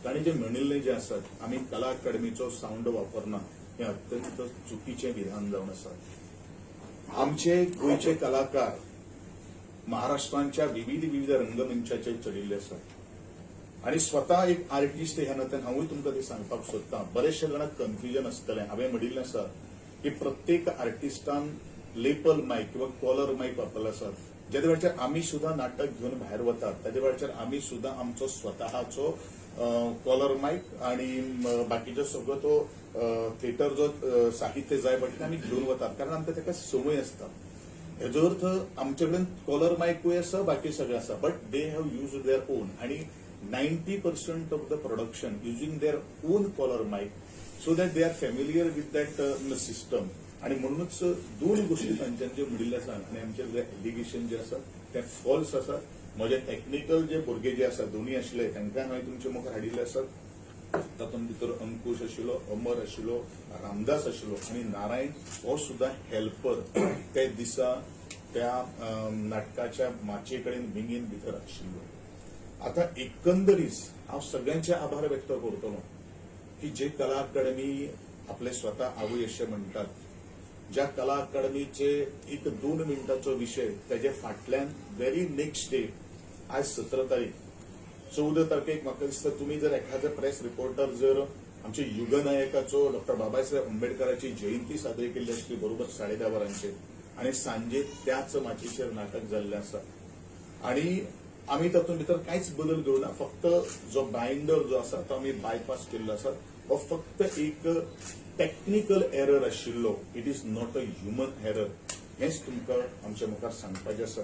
ताणी जे म्हणिल्लें जे आसात आमी कला अकादमीचो साऊंड वापरना हें अत्यंत चुकीचें विधान जावन आसा. आमचे गोंयचे कलाकार महाराष्ट्रांच्या विविध रंगमंचाचेर चडिल्ले आसात आनी स्वता एक आर्टिस्ट ह्या नात्यान हांवूय तुमकां ते सांगपाक सोदतां. बरेचशे जाणांक कन्फ्युजन आसतलें. हांवें म्हणिल्लें आसा की प्रत्येक आर्टिस्टान लेपल मायक किंवा कॉलर मायक वापरला आसा. ज्या वेळाचेर आमी सुद्धा नाटक घेवन भायर वतात त्या वेळाचेर आमी सुद्धा आमचो स्वताचो कॉलर मायक आणि बाकीचो सगळो तो थिएटर जो साहित्य जाय पडटा आमी घेवन वतात कारण आमकां ताका संवय आसता. हेजो अर्थ आमचे कडेन कॉलर मायकूय आसा बाकी सगळें आसा but they have use their own आणि 90% of the production using their own collar mic so that they are familiar with that system. आणि म्हणूनच दोन गोष्टी तांच्यान जे म्हणिल्ले आसा आणि आमचे जे एलिगेशन जे आसा ते फॉल्स आसा. म्हजे टेक्निकल जे भुरगे जे आसा दोन्ही आशिल्ले तांकां हांवें तुमचे मुखार हाडिल्ले आसात. तातूंत भितर अंकुश आशिल्लो, अमर आशिल्लो, रामदास आशिल्लो आणि नारायण हो सुद्धा हेल्पर त्या दिसा त्या नाटकाच्या माचे कडेन विंगेन भितर आशिल्लो. आता एकंदरीत हांव सगळ्यांचे आभार व्यक्त करतलो की जे कला अकादमी आपले स्वता आवय अशें म्हणटात. ज्या कला अकादमीचे एक 2 मिनटाचो विषय त्याचे फाटल्यान व्हेरी नेक्स्ट डे आज 17 तारीख 14 तारखेक म्हाका दिसता तुम्ही जर एखादे प्रेस रिपोर्टर जर आमचे युगनायकाचो डॉक्टर बाबासाहेब आंबेडकरांची जयंती साजरी केल्ली आसली बरोबर 10:30 वरांचेर आणि सांजे त्याच माचयेचेर नाटक जाल्लें आसा आणि आमी तातूंत भितर कांयच बदल घेवना. फक्त जो बायंडर जो आसा तो आमी बायपास केल्लो आसा. हो फक्त एक टेक्निकल एरर आशिल्लो. It is not a human error हेच तुमकां आमच्या मुखार सांगपाचें आसा.